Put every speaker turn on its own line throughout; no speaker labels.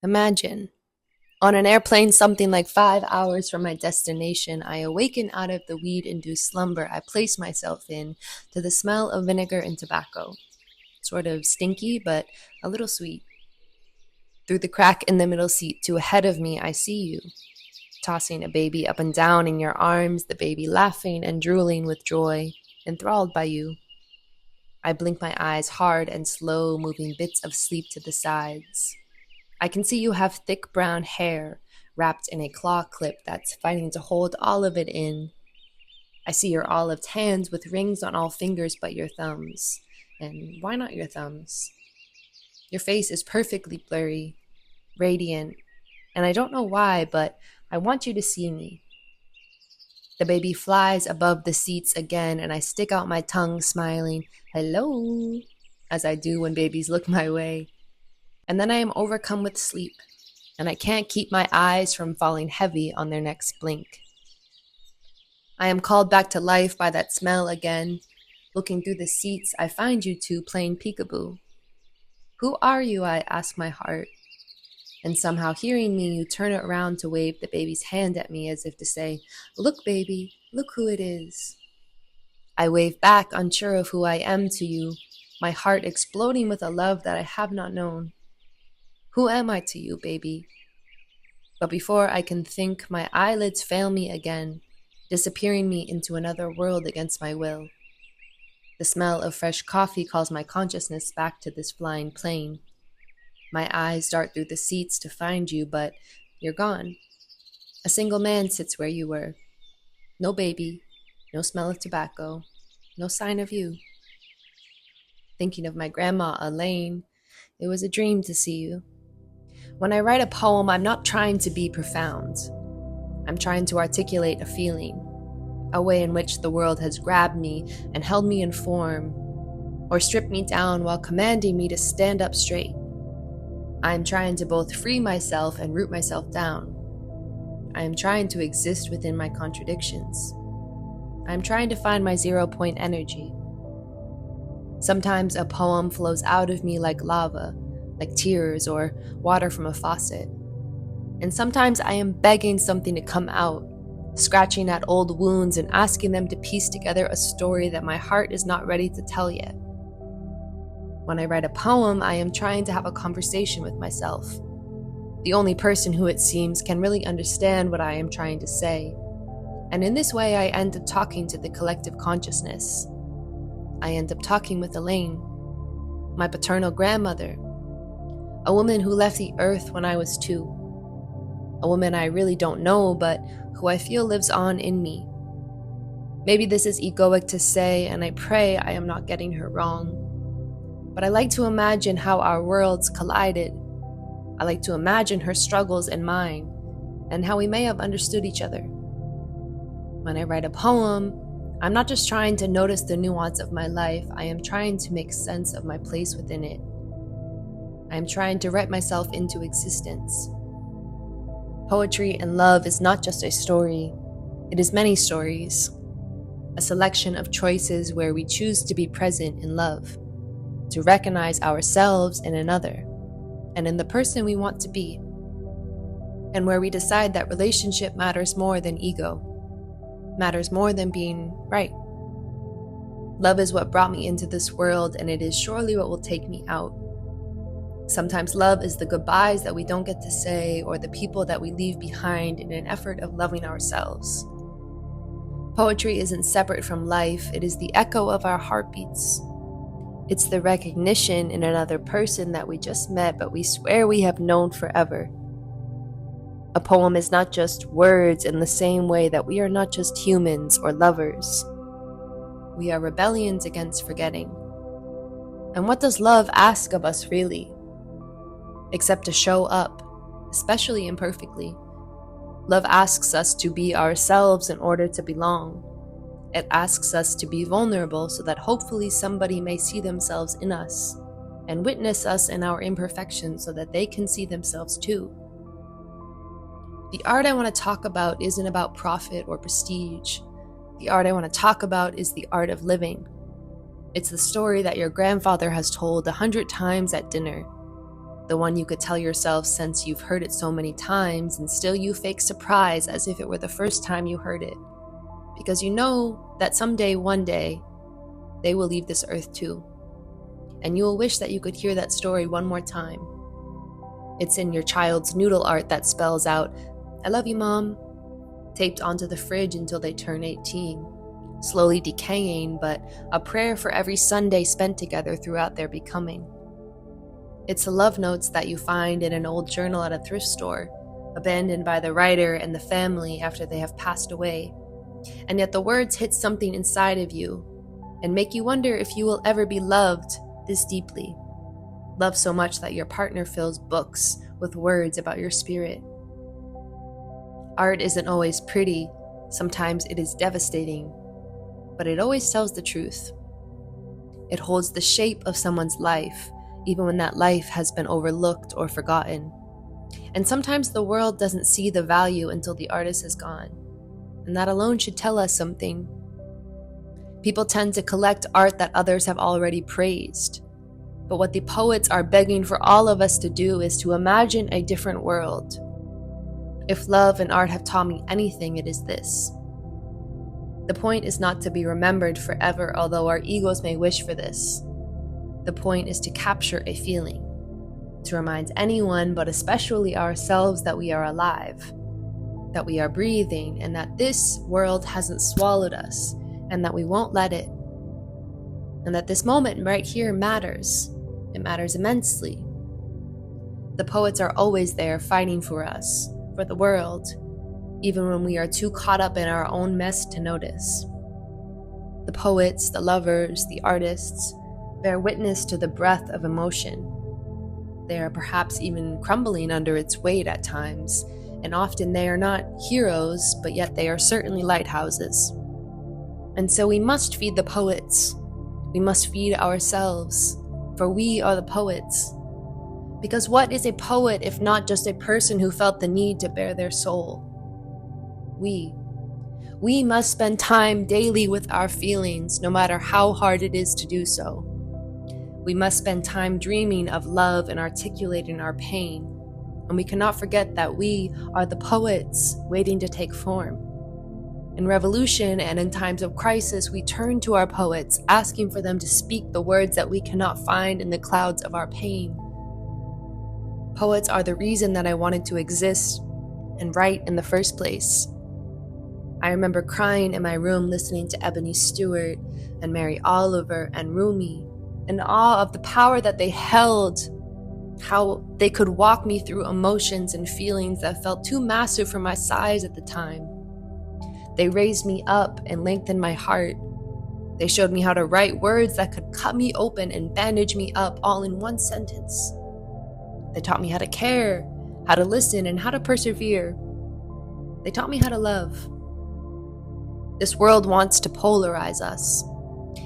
Imagine, on an airplane something like 5 hours from my destination, I awaken out of the weed-induced slumber I place myself in to the smell of vinegar and tobacco. Sort of stinky, but a little sweet. Through the crack in the middle seat to ahead of me, I see you, tossing a baby up and down in your arms, the baby laughing and drooling with joy, enthralled by you. I blink my eyes hard and slow, moving bits of sleep to the sides. I can see you have thick brown hair wrapped in a claw clip that's fighting to hold all of it in. I see your olive hands with rings on all fingers but your thumbs. And why not your thumbs? Your face is perfectly blurry, radiant, and I don't know why, but I want you to see me. The baby flies above the seats again, and I stick out my tongue, smiling, hello, as I do when babies look my way. And then I am overcome with sleep, and I can't keep my eyes from falling heavy on their next blink. I am called back to life by that smell again. Looking through the seats, I find you two playing peekaboo. Who are you? I ask my heart. And somehow hearing me, you turn it around to wave the baby's hand at me as if to say, look, baby, look who it is. I wave back, unsure of who I am to you, my heart exploding with a love that I have not known. Who am I to you, baby? But before I can think, my eyelids fail me again, disappearing me into another world against my will. The smell of fresh coffee calls my consciousness back to this flying plane. My eyes dart through the seats to find you, but you're gone. A single man sits where you were. No baby, no smell of tobacco, no sign of you. Thinking of my grandma, Elaine, it was a dream to see you. When I write a poem, I'm not trying to be profound. I'm trying to articulate a feeling, a way in which the world has grabbed me and held me in form, or stripped me down while commanding me to stand up straight. I am trying to both free myself and root myself down. I am trying to exist within my contradictions. I am trying to find my 0 point energy. Sometimes a poem flows out of me like lava, like tears or water from a faucet. And sometimes I am begging something to come out, scratching at old wounds and asking them to piece together a story that my heart is not ready to tell yet. When I write a poem, I am trying to have a conversation with myself, the only person who it seems can really understand what I am trying to say. And in this way, I end up talking to the collective consciousness. I end up talking with Elaine, my paternal grandmother, a woman who left the earth when I was 2, a woman I really don't know, but who I feel lives on in me. Maybe this is egoic to say, and I pray I am not getting her wrong. But I like to imagine how our worlds collided. I like to imagine her struggles and mine, and how we may have understood each other. When I write a poem, I'm not just trying to notice the nuance of my life, I am trying to make sense of my place within it. I am trying to write myself into existence. Poetry and love is not just a story, it is many stories, a selection of choices where we choose to be present in love, to recognize ourselves in another, and in the person we want to be, and where we decide that relationship matters more than ego, matters more than being right. Love is what brought me into this world, and it is surely what will take me out. Sometimes love is the goodbyes that we don't get to say, or the people that we leave behind in an effort of loving ourselves. Poetry isn't separate from life, it is the echo of our heartbeats. It's the recognition in another person that we just met, but we swear we have known forever. A poem is not just words in the same way that we are not just humans or lovers. We are rebellions against forgetting. And what does love ask of us really? Except to show up, especially imperfectly. Love asks us to be ourselves in order to belong. It asks us to be vulnerable so that hopefully somebody may see themselves in us and witness us in our imperfections so that they can see themselves too. The art I want to talk about isn't about profit or prestige. The art I want to talk about is the art of living. It's the story that your grandfather has told 100 times at dinner. The one you could tell yourself since you've heard it so many times and still you fake surprise as if it were the first time you heard it. Because you know that someday, one day, they will leave this earth too. And you will wish that you could hear that story one more time. It's in your child's noodle art that spells out, "I love you, Mom," taped onto the fridge until they turn 18, slowly decaying, but a prayer for every Sunday spent together throughout their becoming. It's the love notes that you find in an old journal at a thrift store, abandoned by the writer and the family after they have passed away. And yet the words hit something inside of you and make you wonder if you will ever be loved this deeply. Love so much that your partner fills books with words about your spirit. Art isn't always pretty. Sometimes it is devastating, but it always tells the truth. It holds the shape of someone's life, even when that life has been overlooked or forgotten. And sometimes the world doesn't see the value until the artist is gone. And that alone should tell us something. People tend to collect art that others have already praised. But what the poets are begging for all of us to do is to imagine a different world. If love and art have taught me anything, it is this. The point is not to be remembered forever, although our egos may wish for this. The point is to capture a feeling, to remind anyone, but especially ourselves, that we are alive, that we are breathing, and that this world hasn't swallowed us, and that we won't let it, and that this moment right here matters. It matters immensely. The poets are always there fighting for us, for the world, even when we are too caught up in our own mess to notice. The poets, the lovers, the artists bear witness to the breath of emotion. They are perhaps even crumbling under its weight at times, and often they are not heroes, but yet they are certainly lighthouses. And so we must feed the poets. We must feed ourselves, for we are the poets. Because what is a poet if not just a person who felt the need to bare their soul? We must spend time daily with our feelings, no matter how hard it is to do so. We must spend time dreaming of love and articulating our pain. And we cannot forget that we are the poets waiting to take form. In revolution and in times of crisis, we turn to our poets, asking for them to speak the words that we cannot find in the clouds of our pain. Poets are the reason that I wanted to exist and write in the first place. I remember crying in my room listening to Ebony Stewart and Mary Oliver and Rumi, in awe of the power that they held, how they could walk me through emotions and feelings that felt too massive for my size at the time. They raised me up and lengthened my heart. They showed me how to write words that could cut me open and bandage me up all in one sentence. They taught me how to care, how to listen, and how to persevere. They taught me how to love. This world wants to polarize us.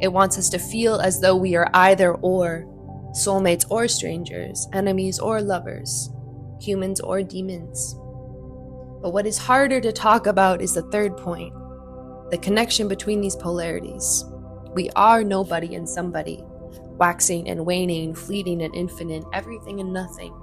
It wants us to feel as though we are either or, soulmates or strangers, enemies or lovers, humans or demons. But what is harder to talk about is the third point, the connection between these polarities. We are nobody and somebody, waxing and waning, fleeting and infinite, everything and nothing.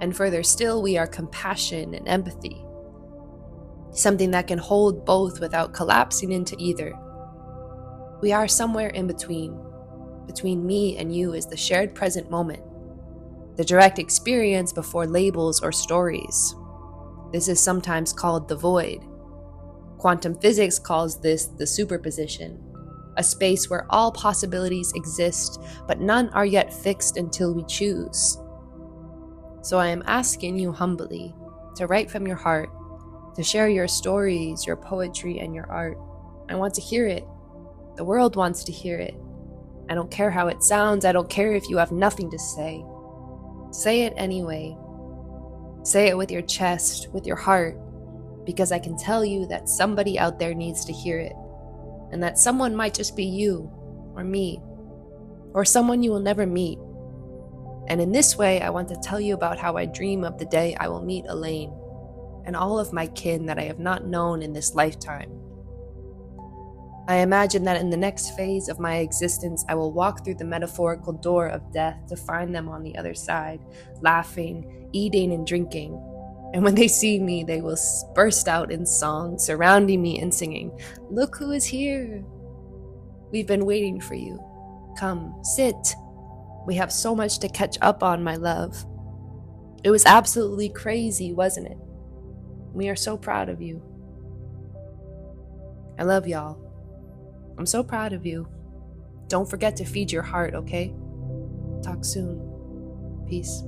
And further still, we are compassion and empathy, something that can hold both without collapsing into either. We are somewhere in between. Between me and you is the shared present moment, the direct experience before labels or stories. This is sometimes called the void. Quantum physics calls this the superposition, a space where all possibilities exist, but none are yet fixed until we choose. So I am asking you humbly to write from your heart, to share your stories, your poetry, and your art. I want to hear it. The world wants to hear it. I don't care how it sounds. I don't care if you have nothing to say. Say it anyway. Say it with your chest, with your heart, because I can tell you that somebody out there needs to hear it, and that someone might just be you, or me, or someone you will never meet. And in this way, I want to tell you about how I dream of the day I will meet Elaine, and all of my kin that I have not known in this lifetime. I imagine that in the next phase of my existence, I will walk through the metaphorical door of death to find them on the other side, laughing, eating, and drinking. And when they see me, they will burst out in song, surrounding me and singing, "Look who is here! We've been waiting for you. Come, sit. We have so much to catch up on, my love." It was absolutely crazy, wasn't it? We are so proud of you. I love y'all. I'm so proud of you. Don't forget to feed your heart, okay? Talk soon. Peace.